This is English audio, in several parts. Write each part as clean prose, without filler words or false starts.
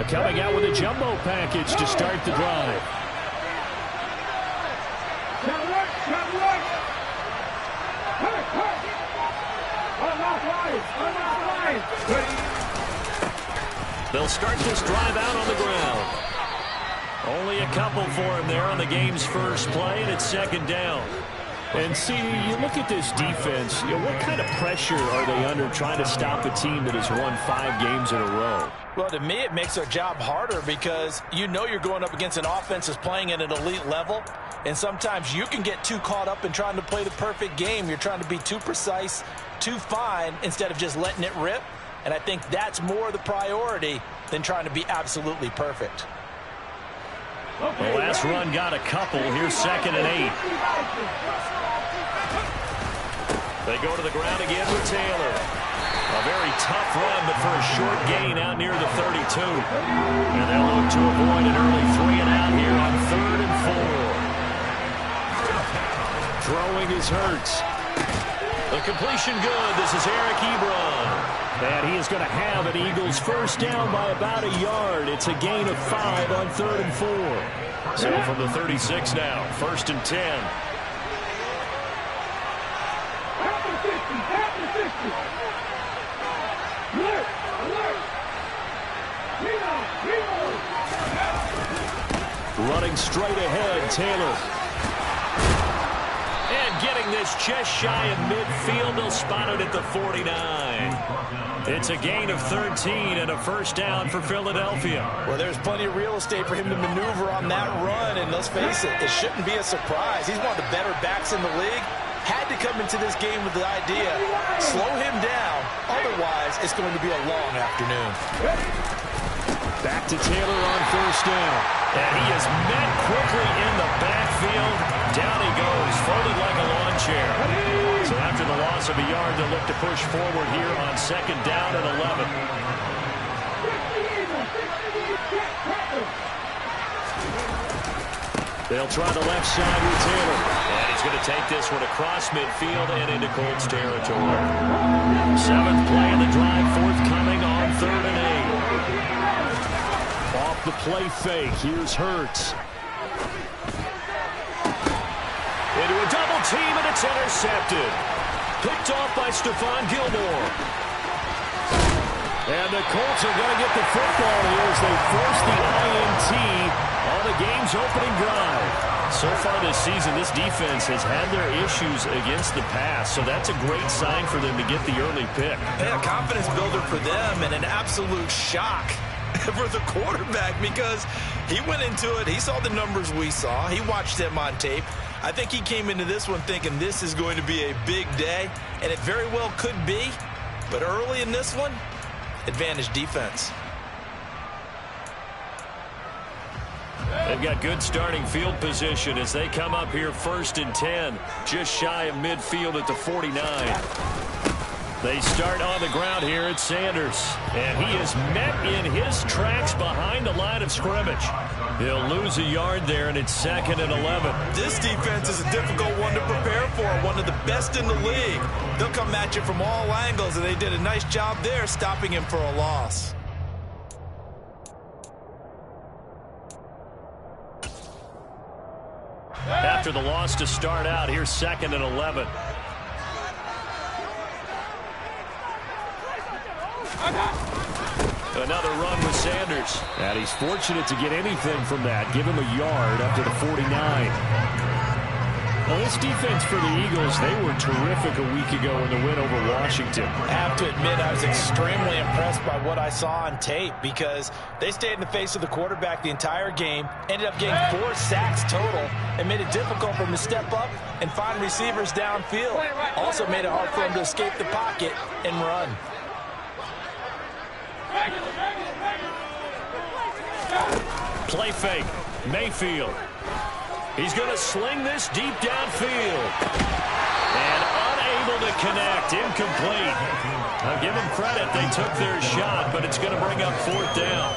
Coming out with a jumbo package to start the drive. They'll start this drive out on the ground. Only a couple for him there on the game's first play, and it's second down. And see, you look at this defense, what kind of pressure are they under trying to stop a team that has won 5 games in a row? Well, to me, it makes their job harder because you know you're going up against an offense that's playing at an elite level, and sometimes you can get too caught up in trying to play the perfect game. You're trying to be too precise, too fine, instead of just letting it rip. And I think that's more the priority than trying to be absolutely perfect. The last run got a couple. Here's 2nd and 8. They go to the ground again with Taylor. A very tough run, but for a short gain out near the 32. And they'll look to avoid an early 3-and-out here on 3rd and 4. Throwing is Hurts. The completion good. This is Eric Ebron. And he is going to have an Eagles first down by about a yard. It's a gain of 5 on 3rd and 4. So from the 36 now, 1st and 10. Running straight ahead, Taylor. And getting this just shy of midfield. They'll spot it at the 49. It's a gain of 13 and a first down for Philadelphia. Well, there's plenty of real estate for him to maneuver on that run, and let's face it, it shouldn't be a surprise. He's one of the better backs in the league. Had to come into this game with the idea, slow him down, otherwise it's going to be a long afternoon. Back to Taylor on first down. And he is met quickly in the backfield. Down he goes, folded like a lawn chair. So after the loss of a yard, they'll look to push forward here on 2nd down and 11. They'll try the left side with Taylor. And he's going to take this one across midfield and into Colts territory. 7th play of the drive, forthcoming on 3rd and 8. Off the play fake, here's Hurts. Into a double team, and it's intercepted. Picked off by Stephon Gilmore. And the Colts are going to get the football here as they force the INT on the game's opening drive. So far this season, this defense has had their issues against the pass, so that's a great sign for them to get the early pick. Yeah, confidence builder for them and an absolute shock for the quarterback because he went into it. He saw the numbers we saw. He watched them on tape. I think he came into this one thinking this is going to be a big day, and it very well could be. But early in this one, advantage defense. They've got good starting field position as they come up here 1st and 10, just shy of midfield at the 49. They start on the ground here at Sanders, and he is met in his tracks behind the line of scrimmage. He'll lose a yard there, and it's 2nd and 11. This defense is a difficult one to prepare for, one of the best in the league. They'll come at you from all angles, and they did a nice job there stopping him for a loss. After the loss to start out, here's 2nd and 11. Another run with Sanders. And he's fortunate to get anything from that. Give him a yard up to the 49. Well, this defense for the Eagles, they were terrific a week ago in the win over Washington. I have to admit, I was extremely impressed by what I saw on tape because they stayed in the face of the quarterback the entire game, ended up getting 4 sacks total, and made it difficult for him to step up and find receivers downfield. Also made it hard for him to escape the pocket and run. Play fake. Mayfield. He's going to sling this deep downfield. And unable to connect. Incomplete. I'll give them credit. They took their shot, but it's going to bring up 4th down.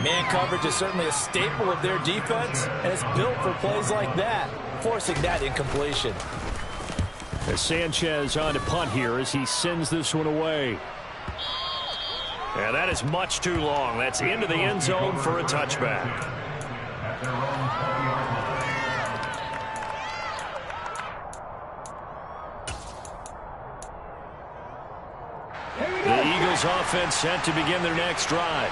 Man coverage is certainly a staple of their defense, and it's built for plays like that, forcing that incompletion. As Sanchez on to punt here as he sends this one away. And that is much too long. That's into the end zone for a touchback. The Eagles offense set to begin their next drive.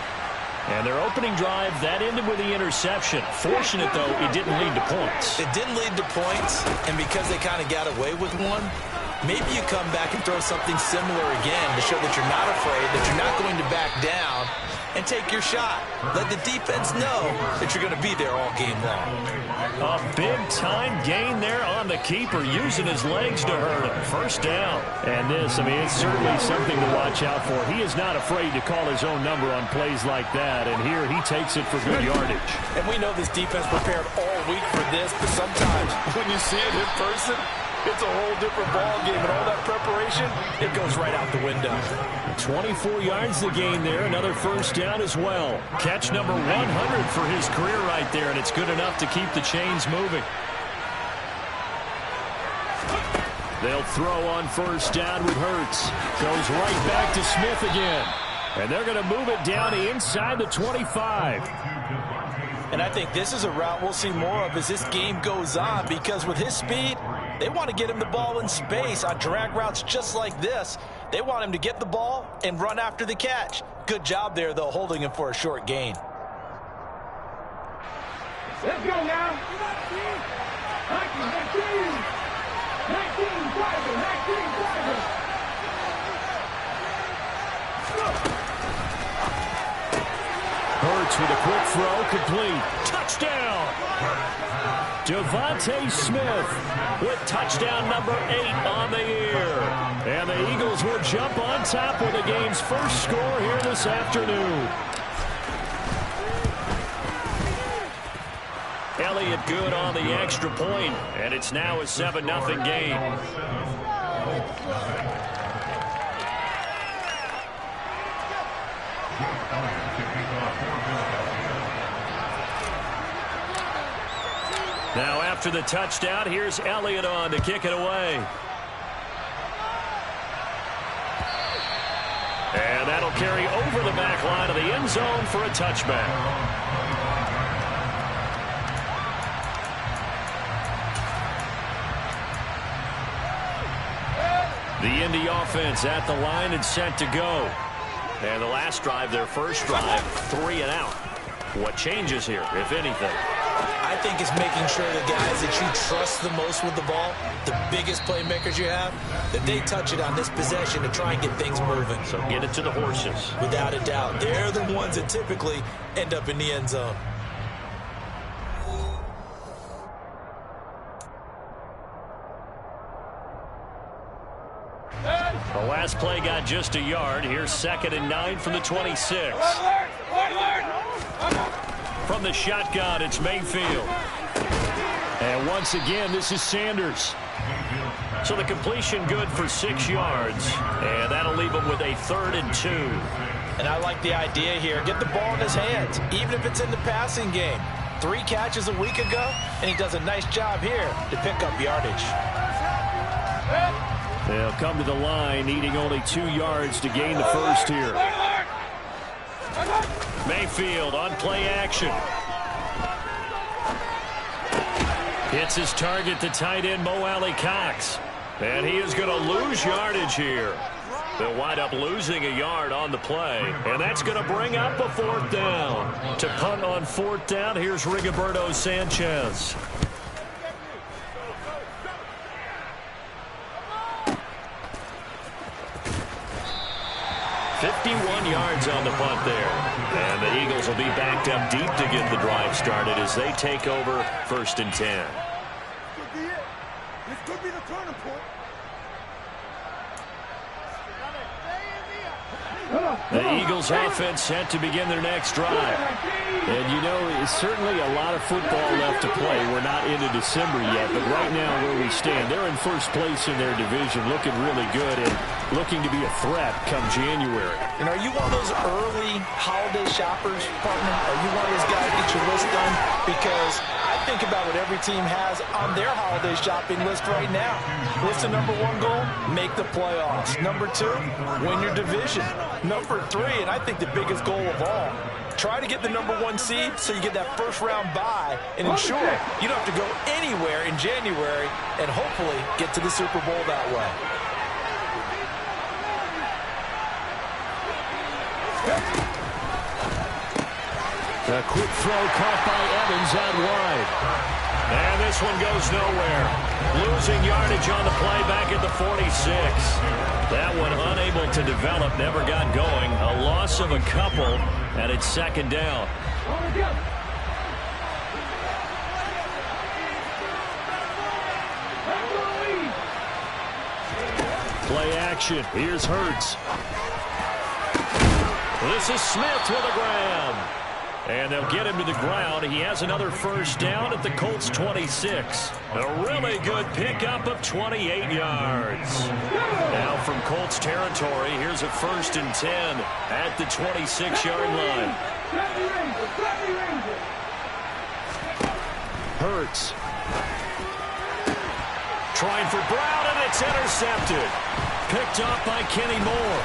And their opening drive, that ended with the interception. Fortunate, though, it didn't lead to points. It didn't lead to points, and because they kind of got away with one, maybe you come back and throw something similar again to show that you're not afraid, that you're not going to back down, and take your shot. Let the defense know that you're going to be there all game long. A big-time gain there on the keeper, using his legs to hurt him. First down. And this, I mean, it's certainly something to watch out for. He is not afraid to call his own number on plays like that, and here he takes it for good yardage. And we know this defense prepared all week for this, but sometimes when you see it in person, it's a whole different ball game, and all that preparation, it goes right out the window. 24 yards to gain there, another first down as well. Catch number 100 for his career right there, and it's good enough to keep the chains moving. They'll throw on first down with Hurts. Goes right back to Smith again. And they're going to move it down to inside the 25. And I think this is a route we'll see more of as this game goes on, because with his speed, they want to get him the ball in space on drag routes just like this. They want him to get the ball and run after the catch. Good job there, though, holding him for a short gain. Let's go now. 19 drivers. Hurts with a quick throw, complete. Touchdown! Devontae Smith with touchdown number 8 on the year. And the Eagles will jump on top with the game's first score here this afternoon. Elliott good on the extra point, and it's now a 7-0 game. Now after the touchdown, here's Elliott on to kick it away. And that'll carry over the back line of the end zone for a touchback. The Indy offense at the line and set to go. And the last drive, their first drive, 3 and out. What changes here, if anything? I think it's making sure the guys that you trust the most with the ball, the biggest playmakers you have, that they touch it on this possession to try and get things moving. So get it to the horses. Without a doubt. They're the ones that typically end up in the end zone. The last play got just a yard. Here's 2nd and 9 from the 26. From the shotgun, it's Mayfield. And once again, this is Sanders. So the completion good for 6 yards. And that'll leave him with a 3rd and 2. And I like the idea here. Get the ball in his hands, even if it's in the passing game. 3 catches a week ago, and he does a nice job here to pick up yardage. They'll come to the line, needing only 2 yards to gain the first here. Mayfield on play action. Hits his target, the tight end, Mo Alley-Cox. And he is going to lose yardage here. They'll wind up losing a yard on the play. And that's going to bring up a 4th down. To punt on 4th down, here's Rigoberto Sanchez. 51 yards on the punt there. And the Eagles will be backed up deep to get the drive started as they take over 1st and 10. This could be the turning point. The Eagles offense set to begin their next drive. And you know, it's certainly a lot of football left to play. We're not into December yet, but right now where we stand, they're in first place in their division, looking really good and looking to be a threat come January. And are you one of those those early holiday shoppers, partner? Are you one of those guys that get your list done? Because I think about what every team has on their holiday shopping list right now. What's the number one goal? Make the playoffs. Number two, win your division. Number three, and I think the biggest goal of all, try to get the number one seed so you get that first round bye and ensure you don't have to go anywhere in January and hopefully get to the Super Bowl that way. A quick throw caught by Evans out wide. And this one goes nowhere. Losing yardage on the play back at the 46. That one unable to develop, never got going. A loss of a couple, and it's second down. Play action. Here's Hurts. This is Smith with a grab. And they'll get him to the ground. He has another first down at the Colts 26. A really good pickup of 28 yards. Now from Colts territory, here's a 1st and 10 at the 26-yard line. Hurts. Trying for Brown, and it's intercepted. Picked up by Kenny Moore.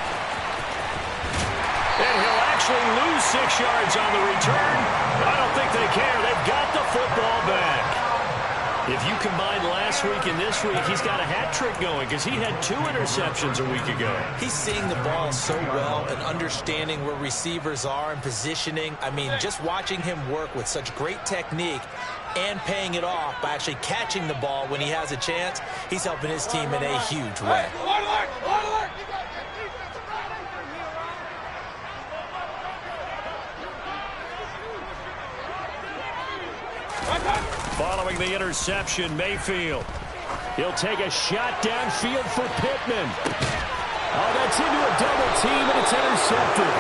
And he'll actually lose 6 yards on the return. I don't think they care. They've got the football back. If you combine last week and this week, he's got a hat trick going because he had 2 interceptions a week ago. He's seeing the ball so well and understanding where receivers are and positioning. I mean, just watching him work with such great technique and paying it off by actually catching the ball when he has a chance, he's helping his team in a huge way. Following the interception, Mayfield. He'll take a shot downfield for Pittman. Oh, that's into a double team, and it's intercepted.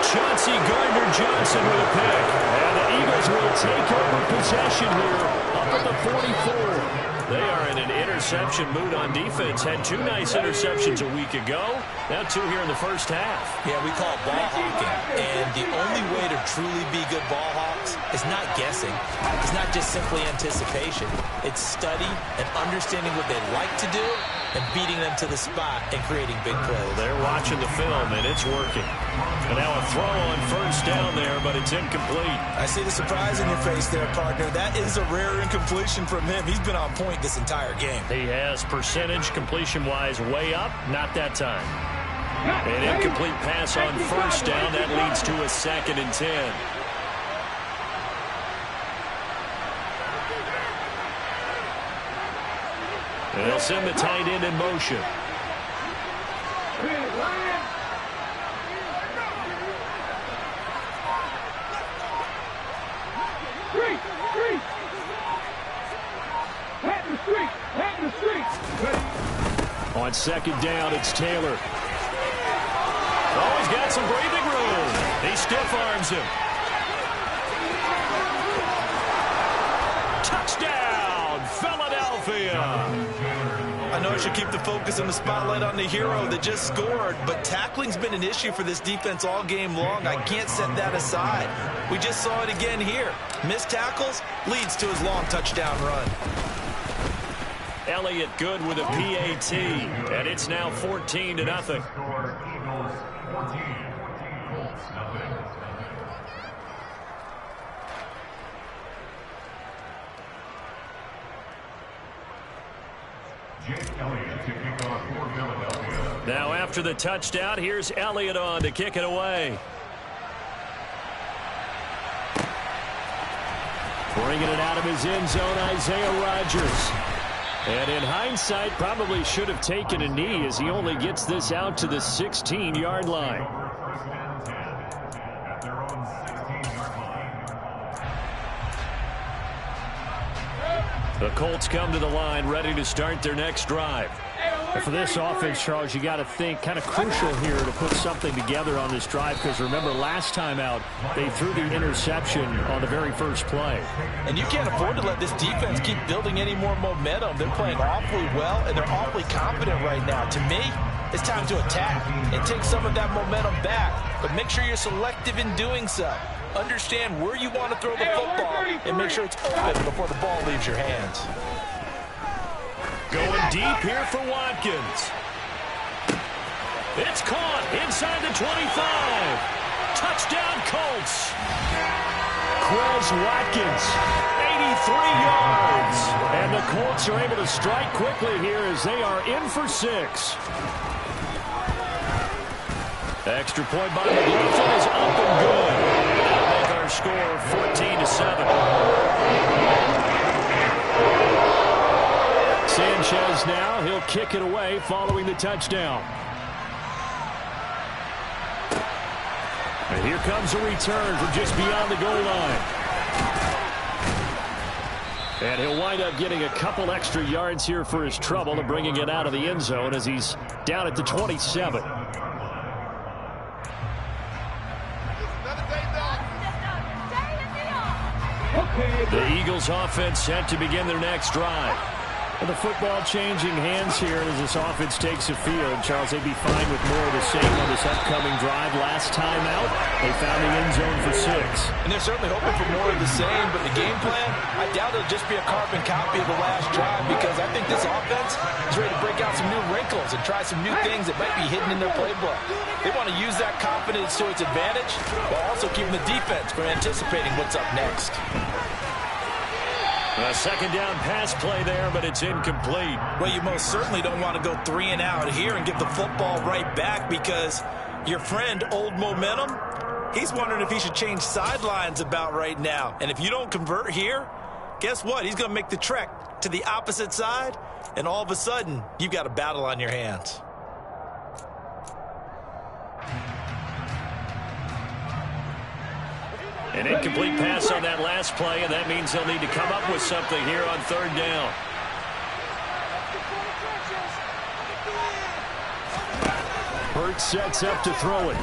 Chauncey Gardner-Johnson with a pick. And the Eagles will take over possession here up at the 44. They are in an interception mood on defense. Had 2 nice interceptions a week ago. Now 2 here in the first half. Yeah, we call it ball hawking. And the only way to truly be good ball hawks is not guessing. It's not just simply anticipation. It's study and understanding what they like to do and beating them to the spot and creating big plays. They're watching the film, and it's working. And now a throw on first down there, but it's incomplete. I see the surprise in your face there, partner. That is a rare incompletion from him. He's been on point this entire game. He has percentage completion-wise way up, not that time. An incomplete pass on first down. That leads to a 2nd and 10. And they'll send the tight end in motion. On 2nd down, it's Taylor. Oh, he's got some breathing room. He stiff arms him. Touchdown, Philadelphia. I know I should keep the focus and the spotlight on the hero that just scored, but tackling's been an issue for this defense all game long. I can't set that aside. We just saw it again here. Missed tackles leads to his long touchdown run. Elliott good with a PAT, and it's now 14-0. Now after the touchdown, here's Elliott on to kick it away. Bringing it out of his end zone, Isaiah Rodgers. And in hindsight, probably should have taken a knee as he only gets this out to the 16-yard line. The Colts come to the line ready to start their next drive. And for this offense, Charles, you got to think kind of crucial here to put something together on this drive because remember last time out they threw the interception on the very first play. And you can't afford to let this defense keep building any more momentum. They're playing awfully well and they're awfully confident right now. To me, it's time to attack and take some of that momentum back. but make sure you're selective in doing so. Understand where you want to throw the football and make sure it's open before the ball leaves your hands. Going deep here for Watkins. It's caught inside the 25. Touchdown, Colts. Quez Watkins, 83 yards. And the Colts are able to strike quickly here as they are in for 6. Extra point by McLaughlin is up and good. That'll make our score 14-7. Sanchez now, he'll kick it away following the touchdown. And here comes a return from just beyond the goal line. And he'll wind up getting a couple extra yards here for his trouble and bringing it out of the end zone as he's down at the 27. The Eagles offense set to begin their next drive. And the football changing hands here as this offense takes the field. Charles, they'd be fine with more of the same on this upcoming drive. Last time out, they found the end zone for 6. And they're certainly hoping for more of the same, but the game plan, I doubt it'll just be a carbon copy of the last drive because I think this offense is ready to break out some new wrinkles and try some new things that might be hidden in their playbook. They want to use that confidence to its advantage while also keeping the defense from anticipating what's up next. A second down pass play there, but it's incomplete. Well, you most certainly don't want to go 3 and out here and give the football right back because your friend, Old Momentum, he's wondering if he should change sidelines about right now. And if you don't convert here, guess what? He's going to make the trek to the opposite side, and all of a sudden, you've got a battle on your hands. An incomplete pass on that last play, and that means he'll need to come up with something here on 3rd down. Hurts sets up to throw it.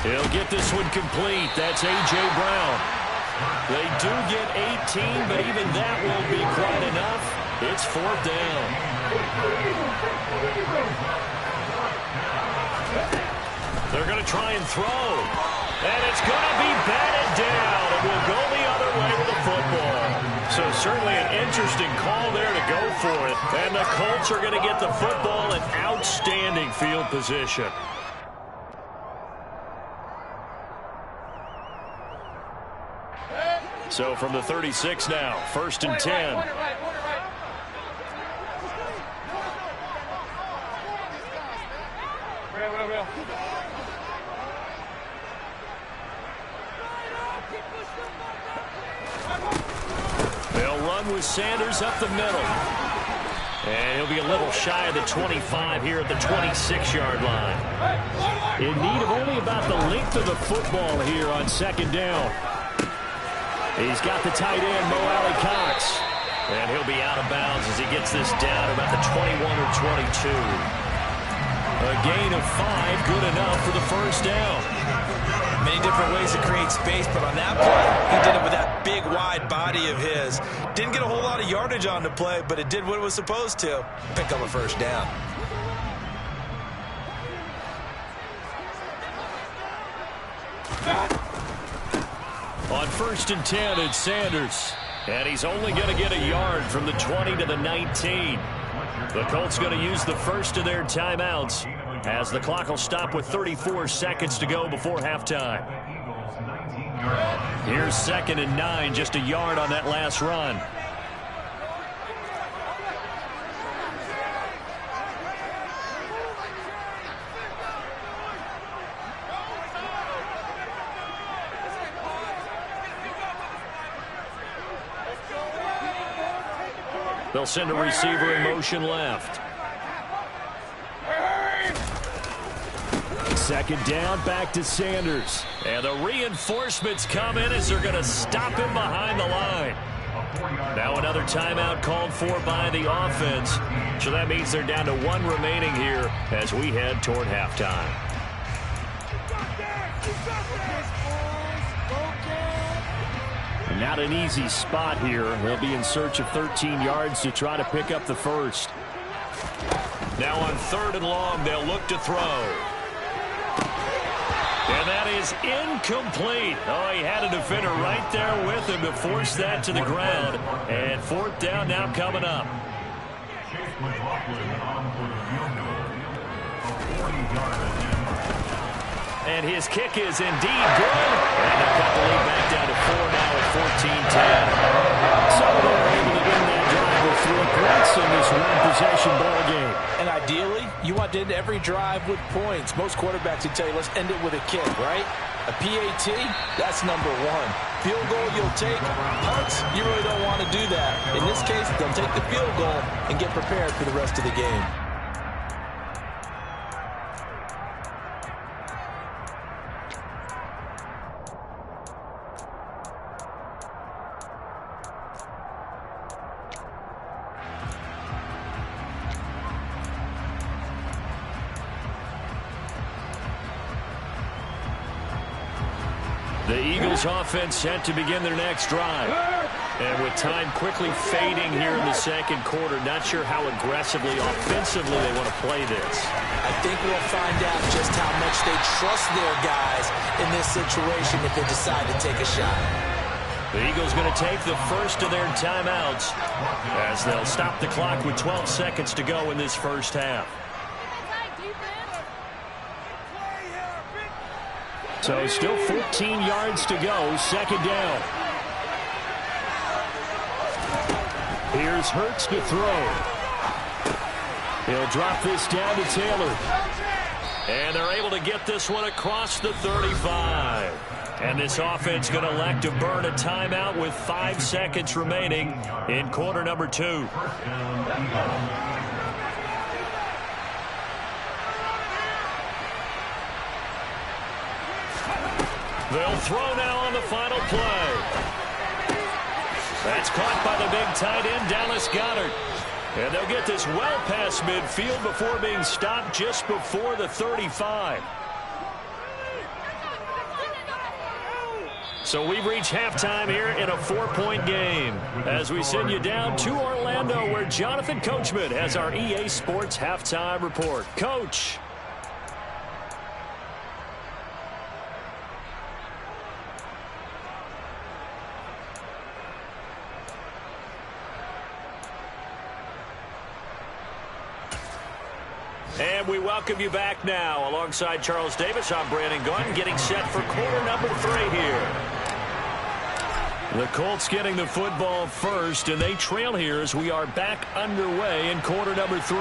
He'll get this one complete. That's A.J. Brown. They do get 18, but even that won't be quite enough. It's 4th down. They're going to try and throw. And it's going to be batted down. It will go the other way with the football. So certainly an interesting call there to go for it. And the Colts are going to get the football in outstanding field position. So from the 36 now, 1st and 10. They'll run with Sanders up the middle. And he'll be a little shy of the 25 here at the 26-yard line. In need of only about the length of the football here on 2nd down. He's got the tight end, Mo Alley-Cox. And he'll be out of bounds as he gets this down to about the 21 or 22. A gain of 5, good enough for the 1st down. Many different ways to create space, but on that play, he did it with that big, wide body of his. Didn't get a whole lot of yardage on the play, but it did what it was supposed to. Pick up a 1st down. On 1st and 10, it's Sanders. And he's only going to get a yard from the 20 to the 19. The Colts going to use the first of their timeouts as the clock will stop with 34 seconds to go before halftime. Here's 2nd and 9, just a yard on that last run. They'll send a receiver in motion left. 2nd down, back to Sanders. And the reinforcements come in as they're going to stop him behind the line. Now another timeout called for by the offense. So that means they're down to 1 remaining here as we head toward halftime. Not an easy spot here. They'll be in search of 13 yards to try to pick up the first. Now on 3rd and long, they'll look to throw. is incomplete. Oh, he had a defender right there with him to force that to the ground. And fourth down now coming up. And his kick is indeed good. And they'll cut the lead back down to 4 now at 14-10. So they're able to end that drive with 3 points in this one-possession ball game. And ideally, you want to end every drive with points. Most quarterbacks would tell you, let's end it with a kick, right? A PAT, that's number 1. Field goal you'll take. Punts, you really don't want to do that. In this case, they'll take the field goal and get prepared for the rest of the game. The Eagles offense set to begin their next drive. And with time quickly fading here in the second quarter, not sure how aggressively, offensively they want to play this. I think we'll find out just how much they trust their guys in this situation if they decide to take a shot. The Eagles going to take the first of their timeouts as they'll stop the clock with 12 seconds to go in this first half. So still 14 yards to go, second down. Here's Hurts to throw. He'll drop this down to Taylor. And they're able to get this one across the 35. And this offense going to elect to burn a timeout with 5 seconds remaining in quarter number 2. They'll throw now on the final play. That's caught by the big tight end, Dallas Goedert. And they'll get this well past midfield before being stopped just before the 35. So we've reached halftime here in a 4-point game as we send you down to Orlando where Jonathan Coachman has our EA Sports halftime report. Coach. And we welcome you back now. Alongside Charles Davis, I'm Brandon Gunn, getting set for quarter number 3 here. The Colts getting the football first, and they trail here as we are back underway in quarter number 3.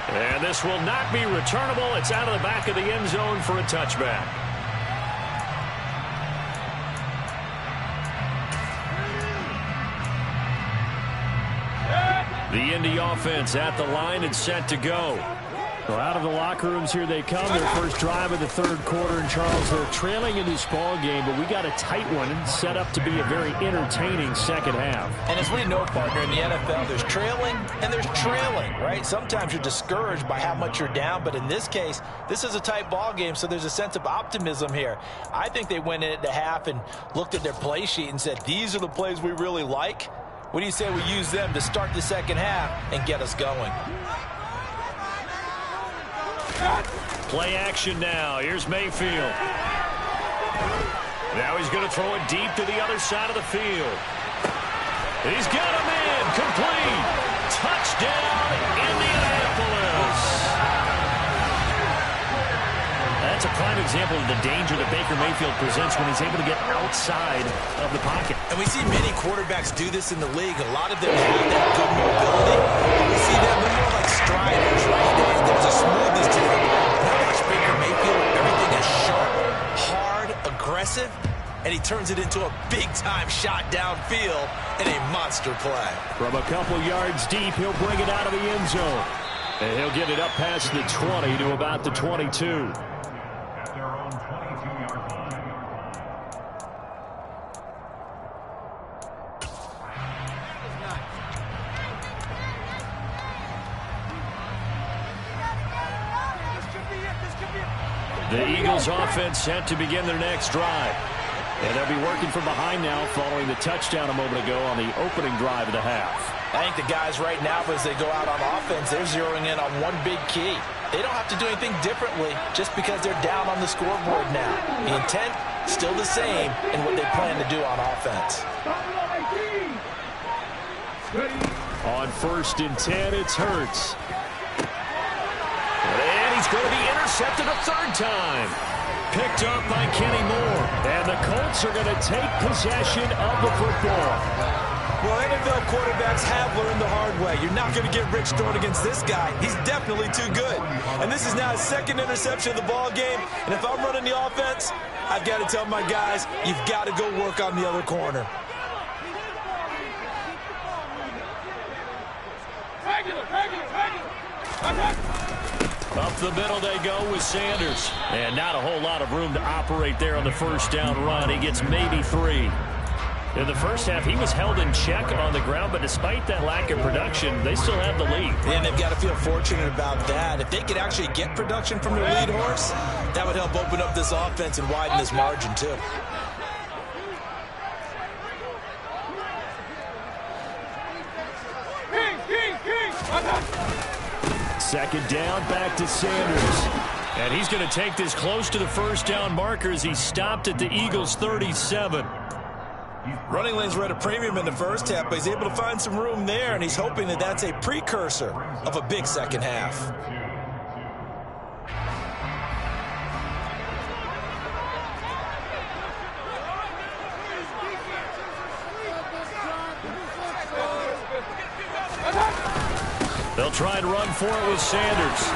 And this will not be returnable. It's out of the back of the end zone for a touchback. The Indy offense at the line and set to go. Well, out of the locker rooms here they come. Their first drive of the third quarter. And Charles, they're trailing in this ball game, but we got a tight one set up to be a very entertaining second half. And as we know, partner, in the NFL, there's trailing and there's trailing, right? Sometimes you're discouraged by how much you're down, but in this case, this is a tight ball game, so there's a sense of optimism here. I think they went in at the half and looked at their play sheet and said, these are the plays we really like. What do you say we use them to start the second half and get us going? Play action now. Here's Mayfield. Now he's going to throw it deep to the other side of the field. He's got a man. Complete. Touchdown, Indianapolis. That's a prime example of the danger that Baker Mayfield presents when he's able to get outside of the pocket. And we see many quarterbacks do this in the league. A lot of them have that good mobility. We see them more like striders, right? There's a smoothness to them. Now watch Baker Mayfield. Everything is sharp, hard, aggressive, and he turns it into a big-time shot downfield in a monster play. From a couple yards deep, he'll bring it out of the end zone. And he'll get it up past the 20 to about the 22. The Eagles offense set to begin their next drive. And they'll be working from behind now following the touchdown a moment ago on the opening drive of the half. I think the guys right now, as they go out on offense, they're zeroing in on one big key. They don't have to do anything differently just because they're down on the scoreboard now. The intent, still the same in what they plan to do on offense. On 1st and 10, it's Hurts. And he's going to be intercepted a 3rd time. Picked up by Kenny Moore. And the Colts are going to take possession of the football. Well, NFL quarterbacks have learned the hard way. You're not going to get rich throwing against this guy. He's definitely too good. And this is now his 2nd interception of the ball game. And if I'm running the offense, I've got to tell my guys, you've got to go work on the other corner. Up the middle they go with Sanders. And not a whole lot of room to operate there on the 1st down run. He gets maybe 3. In the first half, he was held in check on the ground, but despite that lack of production, they still have the lead. And they've got to feel fortunate about that. If they could actually get production from their lead horse, that would help open up this offense and widen this margin, too. Second down, back to Sanders. And he's going to take this close to the 1st down marker as he stopped at the Eagles' 37. Running lanes were at a premium in the first half, but he's able to find some room there, and he's hoping that that's a precursor of a big second half. They'll try and run for it with Sanders.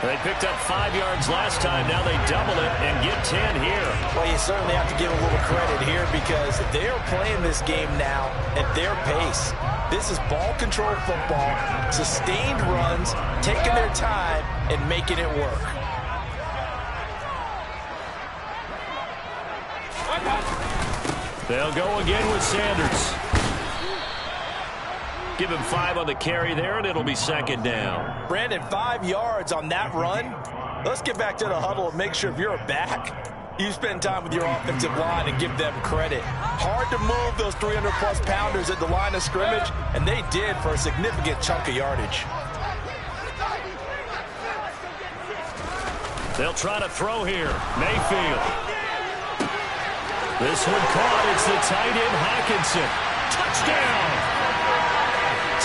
They picked up 5 yards last time. Now they double it and get 10 here. Well, you certainly have to give a little credit here because they are playing this game now at their pace. This is ball control football, sustained runs, taking their time and making it work. They'll go again with Sanders. Give him 5 on the carry there, and it'll be 2nd down. Brandon, 5 yards on that run. Let's get back to the huddle and make sure if you're a back, you spend time with your offensive line and give them credit. Hard to move those 300-plus pounders at the line of scrimmage, and they did for a significant chunk of yardage. They'll try to throw here. Mayfield. This one caught. It's the tight end, Hockenson. Touchdown!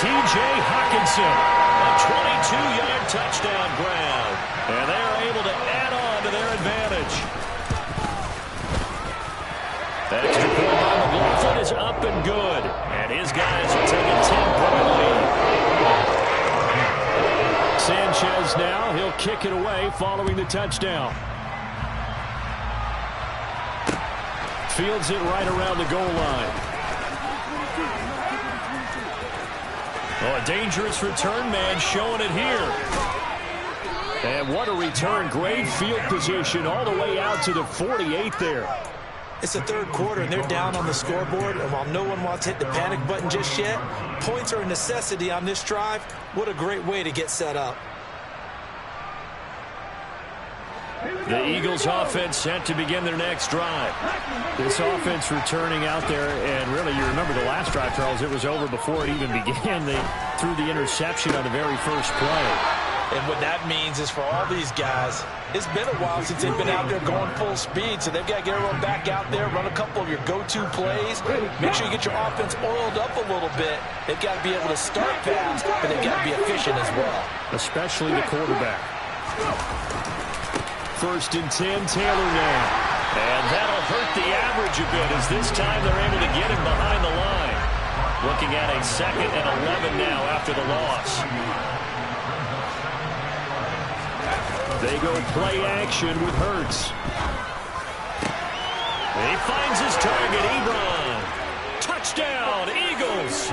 T.J. Hockenson, a 22-yard touchdown grab. And they're able to add on to their advantage. Extra point by McLaughlin is up and good. And his guys are taking 10-point lead. Sanchez now, he'll kick it away following the touchdown. Fields it right around the goal line. Oh, a dangerous return man showing it here. And what a return. Great field position all the way out to the 48 there. It's the 3rd quarter, and they're down on the scoreboard. And while no one wants to hit the panic button just yet, points are a necessity on this drive. What a great way to get set up. The Eagles offense set to begin their next drive. This offense returning out there, and really you remember the last drive, Charles, it was over before it even began. They threw the interception on the very first play. And what that means is for all these guys, it's been a while since they've been out there going full speed, so they've got to get everyone back out there, run a couple of your go-to plays, make sure you get your offense oiled up a little bit. They've got to be able to start fast, but they've got to be efficient as well. Especially the quarterback. 1st and 10, Taylor now. And that'll hurt the average a bit as this time they're able to get him behind the line. Looking at a 2nd and 11 now after the loss. They go play action with Hurts. He finds his target, Ebron. Touchdown, Eagles.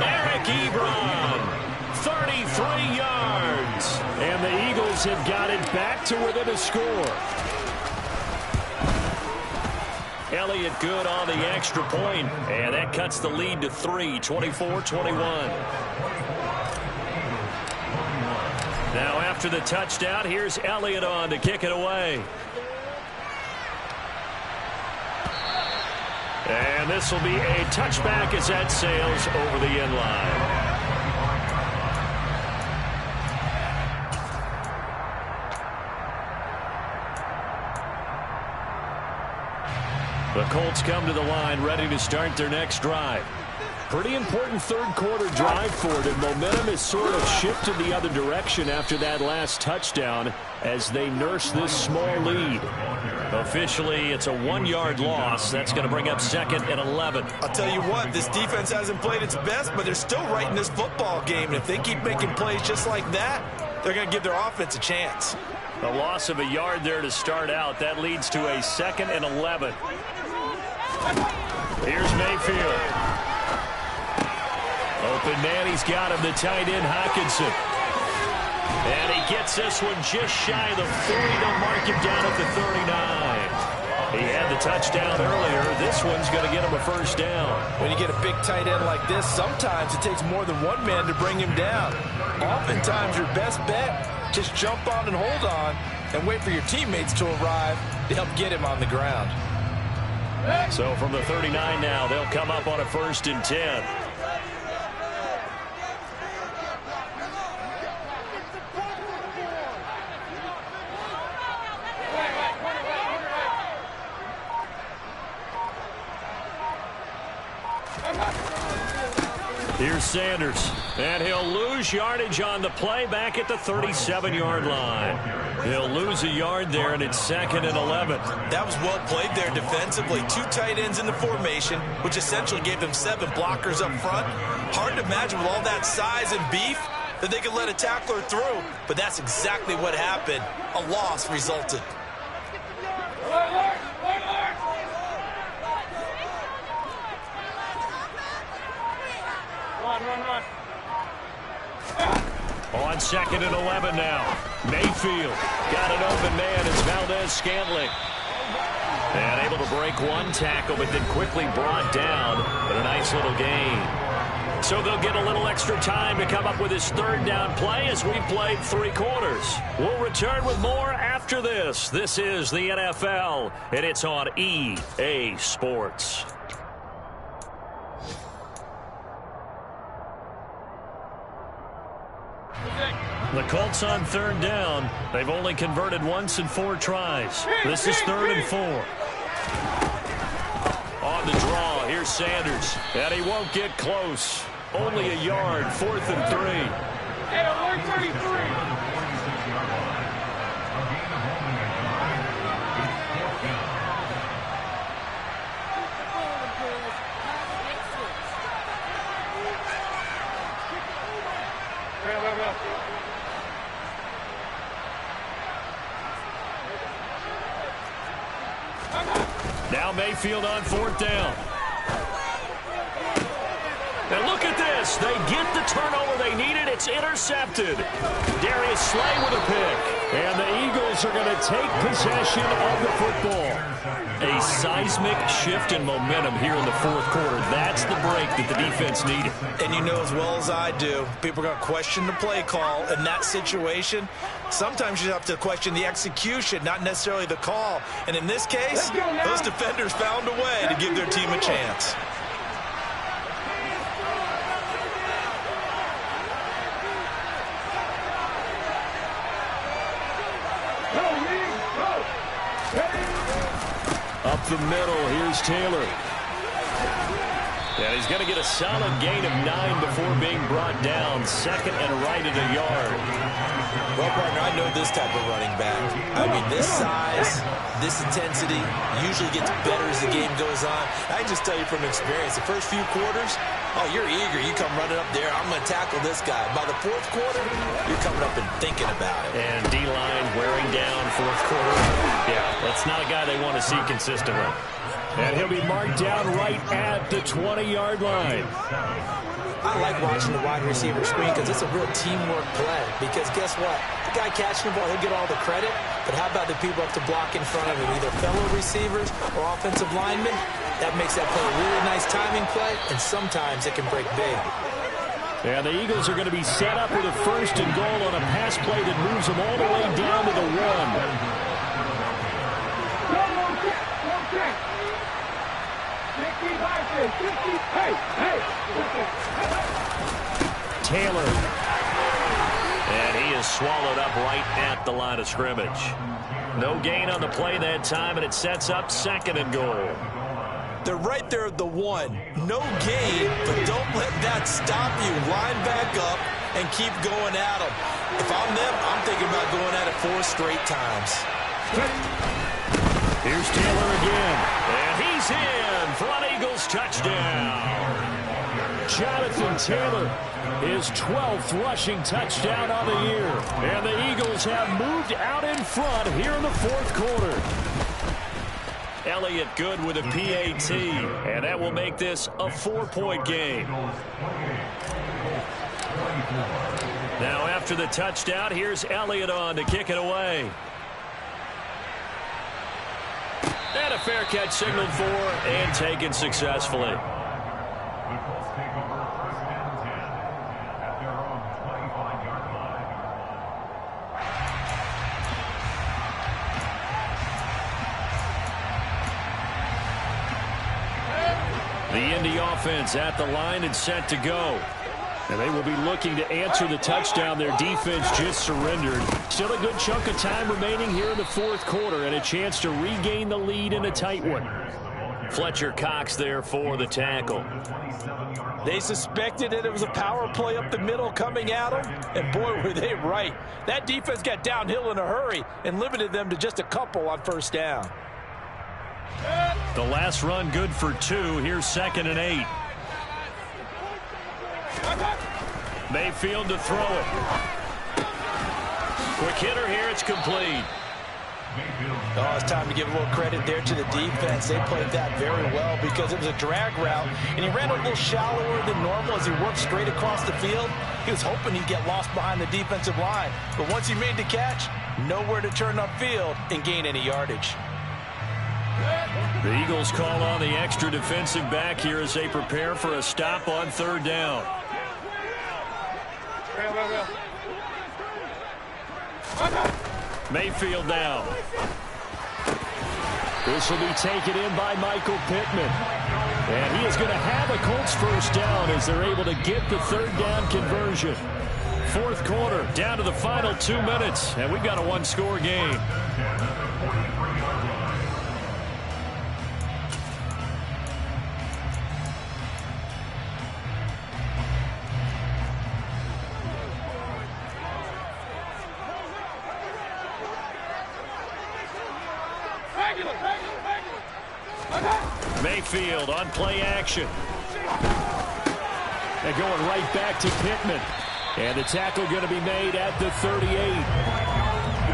Eric Ebron. 33 yards. And the Eagles have got it back to within a score. Elliott good on the extra point, and that cuts the lead to 3, 24-21. Now after the touchdown, here's Elliott on to kick it away. And this will be a touchback as that sails over the end line. The Colts come to the line ready to start their next drive. Pretty important third-quarter drive for them. Momentum is sort of shifted the other direction after that last touchdown as they nurse this small lead. Officially, it's a 1-yard loss. That's going to bring up 2nd and 11. I'll tell you what, this defense hasn't played its best, but they're still right in this football game. And if they keep making plays just like that, they're going to give their offense a chance. A loss of a yard there to start out. That leads to a 2nd and 11. Here's Mayfield. Open man, he's got him, the tight end, Hockenson. And he gets this one just shy of the 40. They'll mark him down at the 39. He had the touchdown earlier. This one's going to get him a first down. When you get a big tight end like this, sometimes it takes more than one man to bring him down. Oftentimes, your best bet, just jump on and hold on and wait for your teammates to arrive to help get him on the ground. So from the 39 now, they'll come up on a 1st and 10. Here's Sanders, and he'll lose yardage on the play back at the 37-yard line. He'll lose a yard there, and it's 2nd and 11. That was well played there defensively. 2 tight ends in the formation, which essentially gave them 7 blockers up front. Hard to imagine with all that size and beef that they could let a tackler through, but that's exactly what happened. A loss resulted. On 2nd and 11 now. Mayfield got an open man. It's Valdez-Scantling. And able to break one tackle, but then quickly brought down. But a nice little gain. So they'll get a little extra time to come up with his 3rd down play as we played 3 quarters. We'll return with more after this. This is the NFL, and it's on EA Sports. The Colts on 3rd down. They've only converted once in 4 tries. This is 3rd and 4. On the draw, here's Sanders. And he won't get close. Only a yard, 4th and 3. At 133. Now Mayfield on 4th down. And look at this. They get the turnover they needed. It's intercepted. Darius Slay with a pick. And the Eagles are going to take possession of the football. A seismic shift in momentum here in the 4th quarter. That's the break that the defense needed. And you know as well as I do, people are going to question the play call in that situation. Sometimes you have to question the execution, not necessarily the call. And in this case, those defenders found a way to give their team a chance. Up the middle, here's Taylor. And he's going to get a solid gain of 9 before being brought down. 2nd and right at a yard. Well, partner, I know this type of running back. I mean, this size, this intensity usually gets better as the game goes on. I can just tell you from experience, the first few quarters, oh, you're eager. You come running up there. I'm going to tackle this guy. By the 4th quarter, you're coming up and thinking about it. And D-line wearing down 4th quarter. Yeah, that's not a guy they want to see consistently. And he'll be marked down right at the 20-yard line. I like watching the wide receiver screen because it's a real teamwork play. Because guess what? The guy catching the ball, he'll get all the credit. But how about the people up to block in front of him, either fellow receivers or offensive linemen? That makes that play a really nice timing play, and sometimes it can break big. And the Eagles are going to be set up with a 1st and goal on a pass play that moves them all the way down to the 1. Taylor. And he is swallowed up right at the line of scrimmage. No gain on the play that time, and it sets up 2nd and goal. They're right there at the 1. No gain, but don't let that stop you. Line back up and keep going at them. If I'm them, I'm thinking about going at it 4 straight times. Here's Taylor again. And he's in for an Eagles touchdown. Jonathan Taylor, his 12th rushing touchdown on the year. And the Eagles have moved out in front here in the 4th quarter. Elliott good with a PAT, and that will make this a 4-point game. Now after the touchdown, here's Elliott on to kick it away. And a fair catch signaled for and taken successfully. The Indy offense at the line and set to go. And they will be looking to answer the touchdown their defense just surrendered. Still a good chunk of time remaining here in the 4th quarter and a chance to regain the lead in a tight one. Fletcher Cox there for the tackle. They suspected that it was a power play up the middle coming at them, and boy, were they right. That defense got downhill in a hurry and limited them to just a couple on 1st down. The last run good for 2. Here's 2nd and 8. Mayfield to throw it. Quick hitter here. It's complete. Oh, it's time to give a little credit there to the defense. They played that very well because it was a drag route, and he ran a little shallower than normal as he worked straight across the field. He was hoping he'd get lost behind the defensive line, but once he made the catch, nowhere to turn upfield and gain any yardage. The Eagles call on the extra defensive back here as they prepare for a stop on 3rd down. Mayfield down. This will be taken in by Michael Pittman. And he is going to have a Colts 1st down as they're able to get the 3rd down conversion. 4th quarter, down to the final 2 minutes, and we've got a 1-score game. Mayfield on play action. They're going right back to Pittman. And the tackle going to be made at the 38. All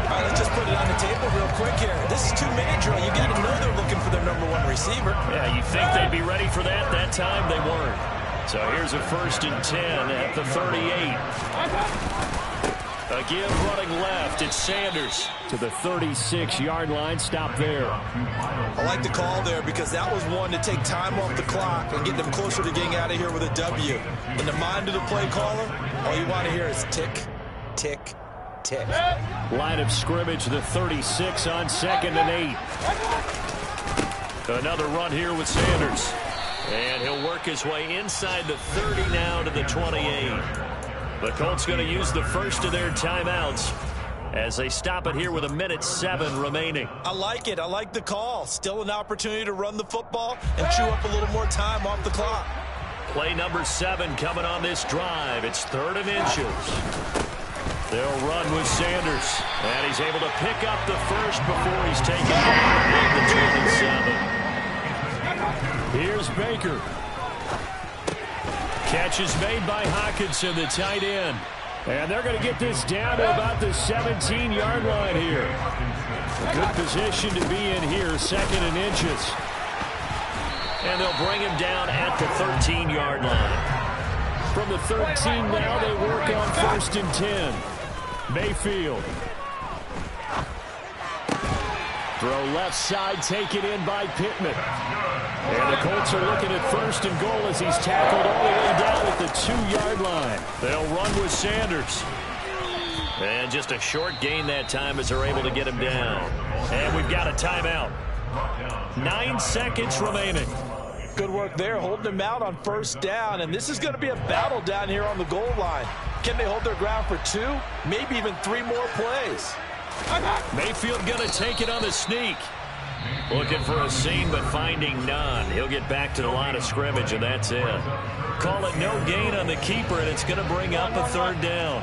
right, let's just put it on the table real quick here. This is 2-minute drill. You got to know they're looking for their #1 receiver. Yeah, you think they'd be ready for that? That time they weren't. So here's a 1st and 10 at the 38. A give running left. It's Sanders to the 36-yard line. Stop there. I like the call there because that was one to take time off the clock and get them closer to getting out of here with a W. In the mind of the play caller, all you want to hear is tick, tick, tick. Line of scrimmage, the 36 on 2nd and 8. Another run here with Sanders. And he'll work his way inside the 30 now to the 28. The Colts going to use the first of their timeouts as they stop it here with 1:07 remaining. I like it. I like the call. Still an opportunity to run the football and chew up a little more time off the clock. Play number 7 coming on this drive. It's 3rd and inches. They'll run with Sanders. And he's able to pick up the first before he's taken down at the 27. Here's Baker. Catch is made by Hockenson, the tight end. And they're going to get this down to about the 17-yard line here. A good position to be in here, 2nd and inches. And they'll bring him down at the 13-yard line. From the 13 now, they work on 1st and 10. Mayfield. Throw left side, taken in by Pittman. And the Colts are looking at 1st and goal as he's tackled all the way down at the 2-yard line. They'll run with Sanders. And just a short gain that time as they're able to get him down. And we've got a timeout. 9 seconds remaining. Good work there, holding them out on 1st down. And this is going to be a battle down here on the goal line. Can they hold their ground for 2, maybe even 3 more plays? Mayfield going to take it on the sneak. Looking for a seam, but finding none. He'll get back to the line of scrimmage, and that's it. Call it no gain on the keeper, and it's going to bring up a third down.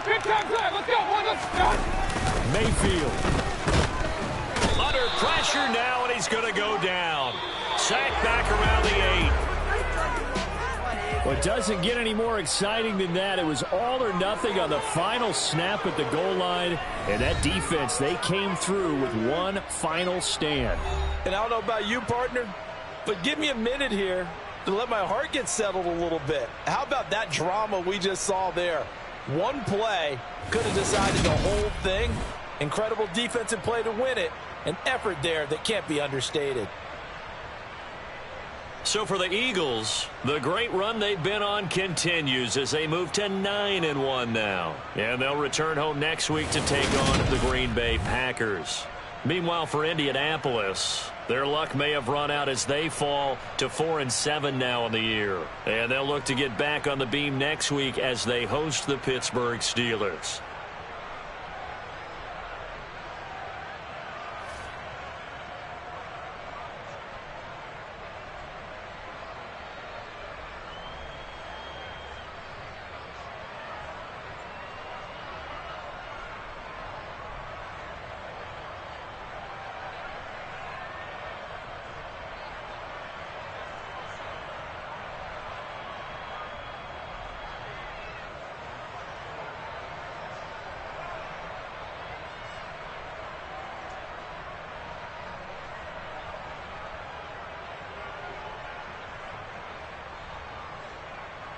Good time, let's go. Let's go. Mayfield. Under pressure now, and he's going to go down. Sacked back around the 8. Well, it doesn't get any more exciting than that. It was all or nothing on the final snap at the goal line. And that defense, they came through with one final stand. And I don't know about you, partner, but give me a minute here to let my heart get settled a little bit. How about that drama we just saw there? One play could have decided the whole thing. Incredible defensive play to win it. An effort there that can't be understated. So for the Eagles, the great run they've been on continues as they move to 9-1 now. And they'll return home next week to take on the Green Bay Packers. Meanwhile, for Indianapolis, their luck may have run out as they fall to 4-7 now in the year. And they'll look to get back on the beam next week as they host the Pittsburgh Steelers.